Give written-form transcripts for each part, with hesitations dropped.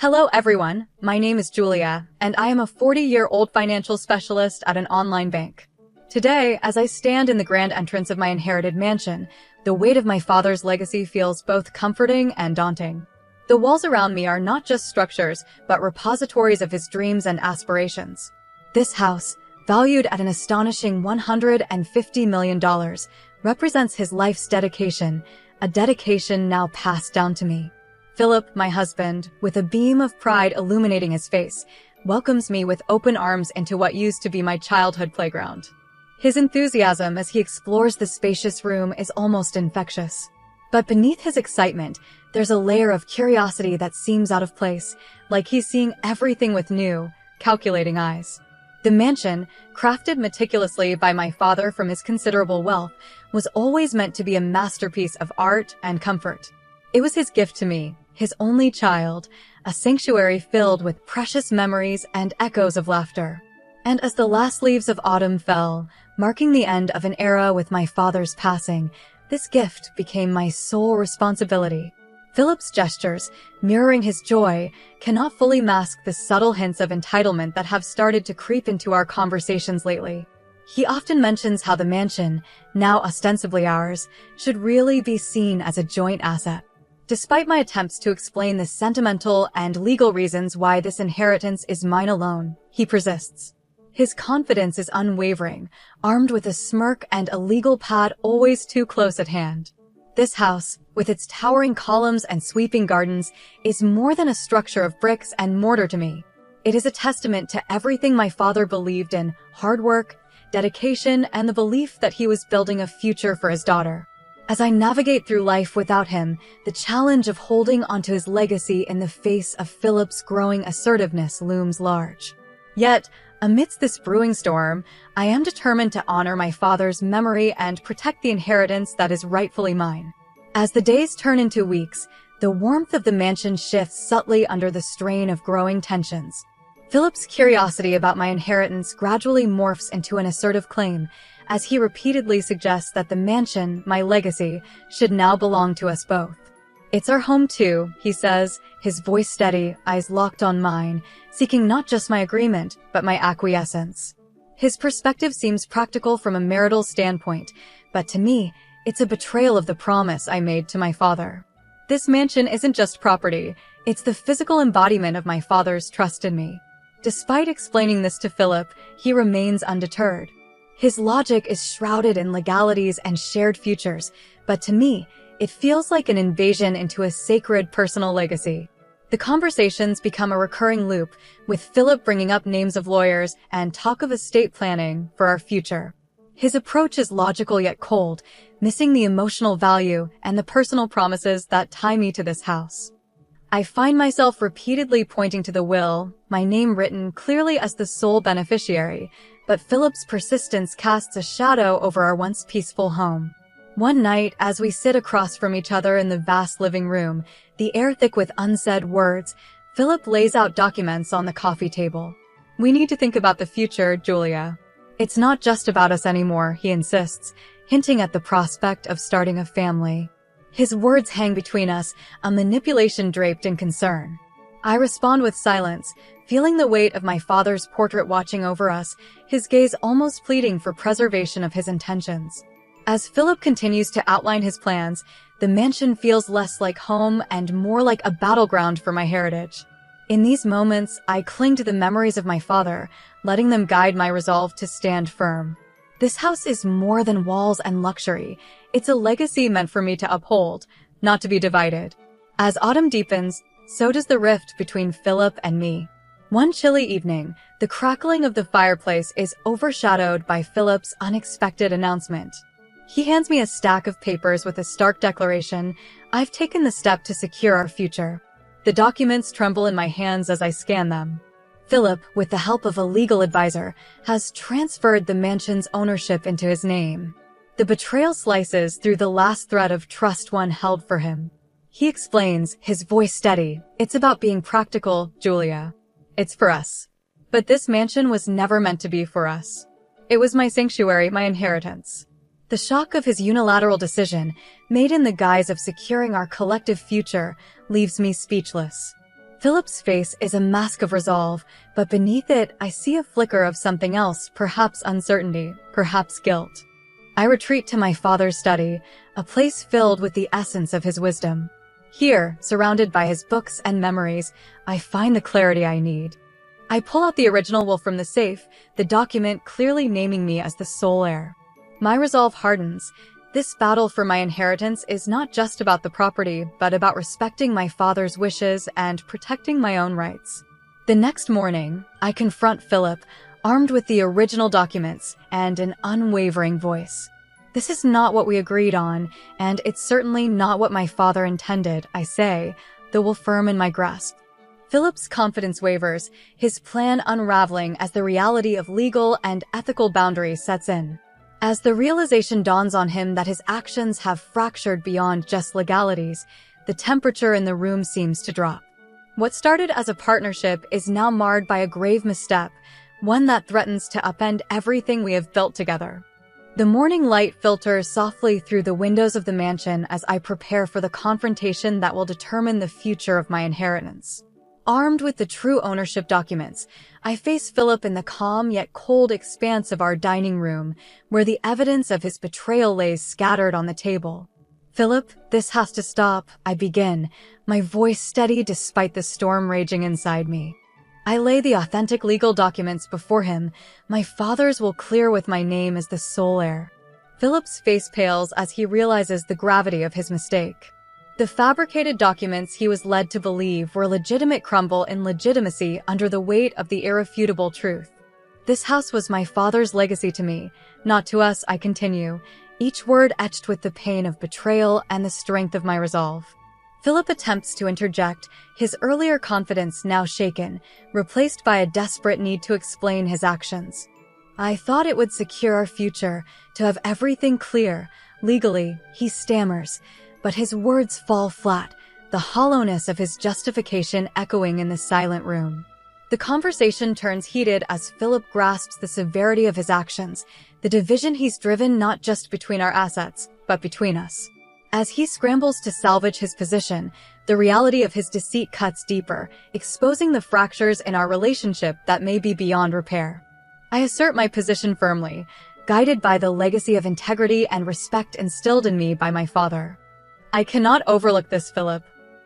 Hello everyone, my name is Julia, and I am a 40-year-old financial specialist at an online bank. Today, as I stand in the grand entrance of my inherited mansion, the weight of my father's legacy feels both comforting and daunting. The walls around me are not just structures, but repositories of his dreams and aspirations. This house, valued at an astonishing $150 million, represents his life's dedication, a dedication now passed down to me. Philip, my husband, with a beam of pride illuminating his face, welcomes me with open arms into what used to be my childhood playground. His enthusiasm as he explores the spacious room is almost infectious. But beneath his excitement, there's a layer of curiosity that seems out of place, like he's seeing everything with new, calculating eyes. The mansion, crafted meticulously by my father from his considerable wealth, was always meant to be a masterpiece of art and comfort. It was his gift to me, his only child, a sanctuary filled with precious memories and echoes of laughter. And as the last leaves of autumn fell, marking the end of an era with my father's passing, this gift became my sole responsibility. Philip's gestures, mirroring his joy, cannot fully mask the subtle hints of entitlement that have started to creep into our conversations lately. He often mentions how the mansion, now ostensibly ours, should really be seen as a joint asset. Despite my attempts to explain the sentimental and legal reasons why this inheritance is mine alone, he persists. His confidence is unwavering, armed with a smirk and a legal pad always too close at hand. This house, with its towering columns and sweeping gardens, is more than a structure of bricks and mortar to me. It is a testament to everything my father believed in: hard work, dedication, and the belief that he was building a future for his daughter. As I navigate through life without him, the challenge of holding onto his legacy in the face of Philip's growing assertiveness looms large. Yet, amidst this brewing storm, I am determined to honor my father's memory and protect the inheritance that is rightfully mine. As the days turn into weeks, the warmth of the mansion shifts subtly under the strain of growing tensions. Philip's curiosity about my inheritance gradually morphs into an assertive claim, as he repeatedly suggests that the mansion, my legacy, should now belong to us both. "It's our home too," he says, his voice steady, eyes locked on mine, seeking not just my agreement, but my acquiescence. His perspective seems practical from a marital standpoint, but to me, it's a betrayal of the promise I made to my father. This mansion isn't just property, it's the physical embodiment of my father's trust in me. Despite explaining this to Philip, he remains undeterred. His logic is shrouded in legalities and shared futures, but to me, it feels like an invasion into a sacred personal legacy. The conversations become a recurring loop, with Philip bringing up names of lawyers and talk of estate planning for our future. His approach is logical yet cold, missing the emotional value and the personal promises that tie me to this house. I find myself repeatedly pointing to the will, my name written clearly as the sole beneficiary, but Philip's persistence casts a shadow over our once peaceful home. One night, as we sit across from each other in the vast living room, the air thick with unsaid words, Philip lays out documents on the coffee table. "We need to think about the future, Julia. It's not just about us anymore," he insists, hinting at the prospect of starting a family. His words hang between us, a manipulation draped in concern. I respond with silence, feeling the weight of my father's portrait watching over us, his gaze almost pleading for preservation of his intentions. As Philip continues to outline his plans, the mansion feels less like home and more like a battleground for my heritage. In these moments, I cling to the memories of my father, letting them guide my resolve to stand firm. This house is more than walls and luxury. It's a legacy meant for me to uphold, not to be divided. As autumn deepens, so does the rift between Philip and me. One chilly evening, the crackling of the fireplace is overshadowed by Philip's unexpected announcement. He hands me a stack of papers with a stark declaration: "I've taken the step to secure our future." The documents tremble in my hands as I scan them. Philip, with the help of a legal advisor, has transferred the mansion's ownership into his name. The betrayal slices through the last thread of trust one held for him. He explains, his voice steady, "It's about being practical, Julia. It's for us. But this mansion was never meant to be for us. It was my sanctuary, my inheritance." The shock of his unilateral decision, made in the guise of securing our collective future, leaves me speechless. Philip's face is a mask of resolve, but beneath it I see a flicker of something else, perhaps uncertainty, perhaps guilt. I retreat to my father's study, a place filled with the essence of his wisdom. Here, surrounded by his books and memories, I find the clarity I need. I pull out the original will from the safe, the document clearly naming me as the sole heir. My resolve hardens. This battle for my inheritance is not just about the property, but about respecting my father's wishes and protecting my own rights. The next morning, I confront Philip, armed with the original documents and an unwavering voice. This is not what we agreed on, and it's certainly not what my father intended, I say, the will firm in my grasp. Philip's confidence wavers, his plan unraveling as the reality of legal and ethical boundaries sets in. As the realization dawns on him that his actions have fractured beyond just legalities, the temperature in the room seems to drop. What started as a partnership is now marred by a grave misstep, one that threatens to upend everything we have built together. The morning light filters softly through the windows of the mansion as I prepare for the confrontation that will determine the future of my inheritance. Armed with the true ownership documents, I face Philip in the calm yet cold expanse of our dining room, where the evidence of his betrayal lays scattered on the table. "Philip, this has to stop," I begin, my voice steady despite the storm raging inside me. I lay the authentic legal documents before him, my father's will clear with my name as the sole heir. Philip's face pales as he realizes the gravity of his mistake. The fabricated documents he was led to believe were legitimate crumble in legitimacy under the weight of the irrefutable truth. This house was my father's legacy to me, not to us, I continue, each word etched with the pain of betrayal and the strength of my resolve. Philip attempts to interject, his earlier confidence now shaken, replaced by a desperate need to explain his actions. "I thought it would secure our future, to have everything clear, legally," he stammers, but his words fall flat, the hollowness of his justification echoing in the silent room. The conversation turns heated as Philip grasps the severity of his actions, the division he's driven not just between our assets, but between us. As he scrambles to salvage his position, the reality of his deceit cuts deeper, exposing the fractures in our relationship that may be beyond repair. I assert my position firmly, guided by the legacy of integrity and respect instilled in me by my father. "I cannot overlook this, Philip.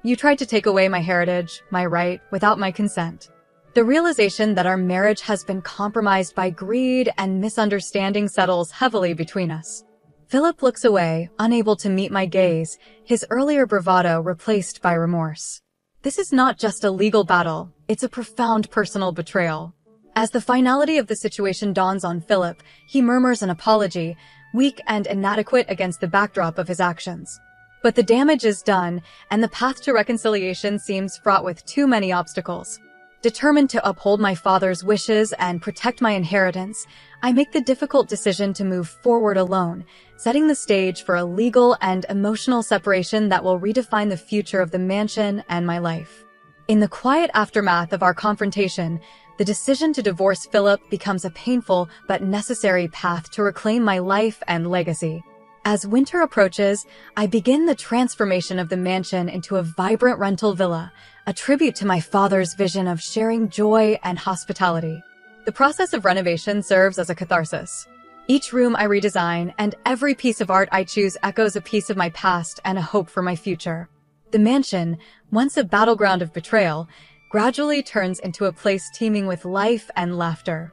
You tried to take away my heritage, my right, without my consent. The realization that our marriage has been compromised by greed and misunderstanding settles heavily between us." Philip looks away, unable to meet my gaze, his earlier bravado replaced by remorse. This is not just a legal battle, it's a profound personal betrayal. As the finality of the situation dawns on Philip, he murmurs an apology, weak and inadequate against the backdrop of his actions. But the damage is done, and the path to reconciliation seems fraught with too many obstacles. Determined to uphold my father's wishes and protect my inheritance, I make the difficult decision to move forward alone, setting the stage for a legal and emotional separation that will redefine the future of the mansion and my life. In the quiet aftermath of our confrontation, the decision to divorce Philip becomes a painful but necessary path to reclaim my life and legacy. As winter approaches, I begin the transformation of the mansion into a vibrant rental villa, a tribute to my father's vision of sharing joy and hospitality. The process of renovation serves as a catharsis. Each room I redesign and every piece of art I choose echoes a piece of my past and a hope for my future. The mansion, once a battleground of betrayal, gradually turns into a place teeming with life and laughter.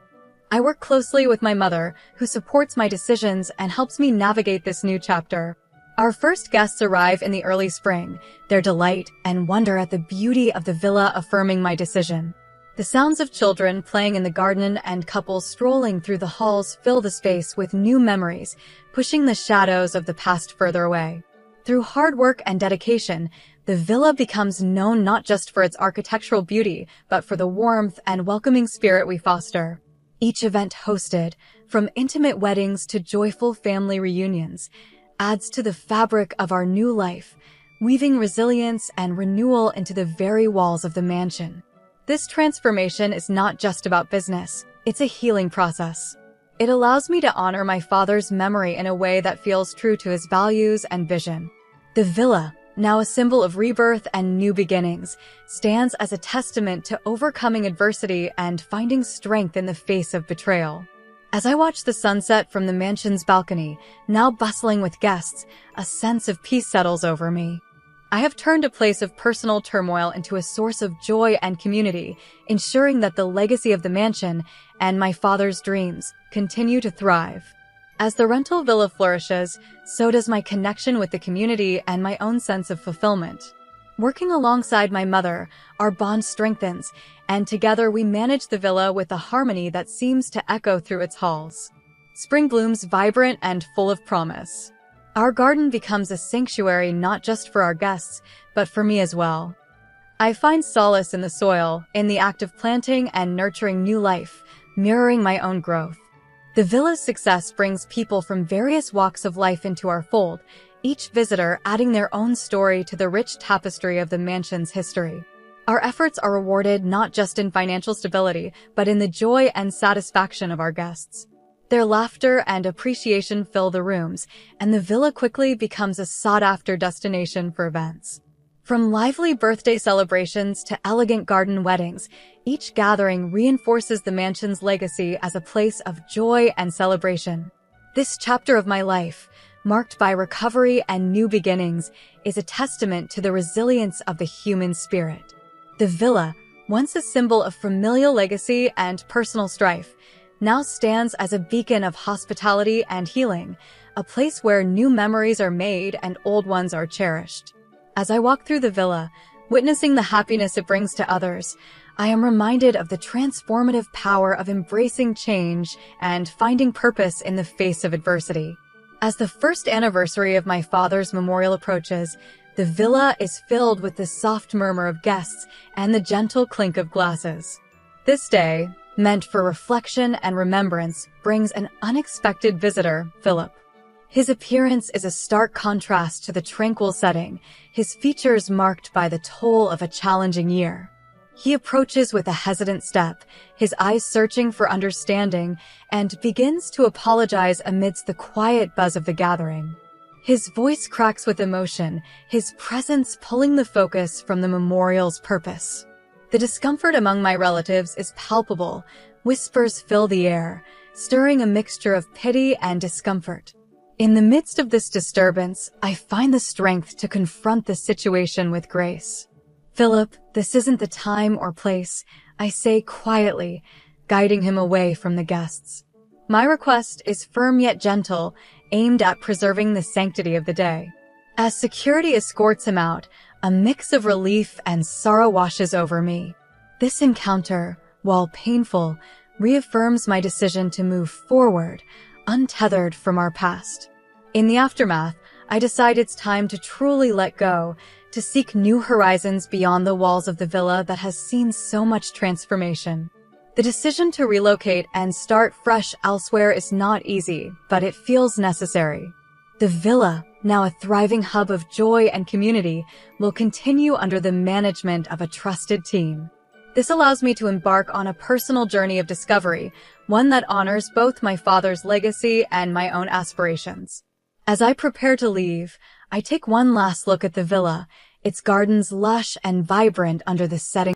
I work closely with my mother, who supports my decisions and helps me navigate this new chapter. Our first guests arrive in the early spring, their delight and wonder at the beauty of the villa affirming my decision. The sounds of children playing in the garden and couples strolling through the halls fill the space with new memories, pushing the shadows of the past further away. Through hard work and dedication, the villa becomes known not just for its architectural beauty, but for the warmth and welcoming spirit we foster. Each event hosted, from intimate weddings to joyful family reunions, adds to the fabric of our new life, weaving resilience and renewal into the very walls of the mansion. This transformation is not just about business, it's a healing process. It allows me to honor my father's memory in a way that feels true to his values and vision. The villa, now a symbol of rebirth and new beginnings, stands as a testament to overcoming adversity and finding strength in the face of betrayal. As I watch the sunset from the mansion's balcony, now bustling with guests, a sense of peace settles over me. I have turned a place of personal turmoil into a source of joy and community, ensuring that the legacy of the mansion and my father's dreams continue to thrive. As the rental villa flourishes, so does my connection with the community and my own sense of fulfillment. Working alongside my mother, our bond strengthens, and together we manage the villa with a harmony that seems to echo through its halls. Spring blooms vibrant and full of promise. Our garden becomes a sanctuary not just for our guests, but for me as well. I find solace in the soil, in the act of planting and nurturing new life, mirroring my own growth. The villa's success brings people from various walks of life into our fold, each visitor adding their own story to the rich tapestry of the mansion's history. Our efforts are rewarded not just in financial stability, but in the joy and satisfaction of our guests. Their laughter and appreciation fill the rooms, and the villa quickly becomes a sought-after destination for events. From lively birthday celebrations to elegant garden weddings, each gathering reinforces the mansion's legacy as a place of joy and celebration. This chapter of my life, marked by recovery and new beginnings, is a testament to the resilience of the human spirit. The villa, once a symbol of familial legacy and personal strife, now stands as a beacon of hospitality and healing, a place where new memories are made and old ones are cherished. As I walk through the villa, witnessing the happiness it brings to others, I am reminded of the transformative power of embracing change and finding purpose in the face of adversity. As the first anniversary of my father's memorial approaches, the villa is filled with the soft murmur of guests and the gentle clink of glasses. This day, meant for reflection and remembrance, brings an unexpected visitor, Philip. His appearance is a stark contrast to the tranquil setting, his features marked by the toll of a challenging year. He approaches with a hesitant step, his eyes searching for understanding, and begins to apologize amidst the quiet buzz of the gathering. His voice cracks with emotion, his presence pulling the focus from the memorial's purpose. The discomfort among my relatives is palpable. Whispers fill the air, stirring a mixture of pity and discomfort. In the midst of this disturbance, I find the strength to confront the situation with grace. "Philip, this isn't the time or place," I say quietly, guiding him away from the guests. My request is firm yet gentle, aimed at preserving the sanctity of the day. As security escorts him out, a mix of relief and sorrow washes over me. This encounter, while painful, reaffirms my decision to move forward, untethered from our past. In the aftermath, I decide it's time to truly let go, to seek new horizons beyond the walls of the villa that has seen so much transformation. The decision to relocate and start fresh elsewhere is not easy, but it feels necessary. The villa, now a thriving hub of joy and community, will continue under the management of a trusted team. This allows me to embark on a personal journey of discovery, one that honors both my father's legacy and my own aspirations. As I prepare to leave, I take one last look at the villa, its gardens lush and vibrant under the setting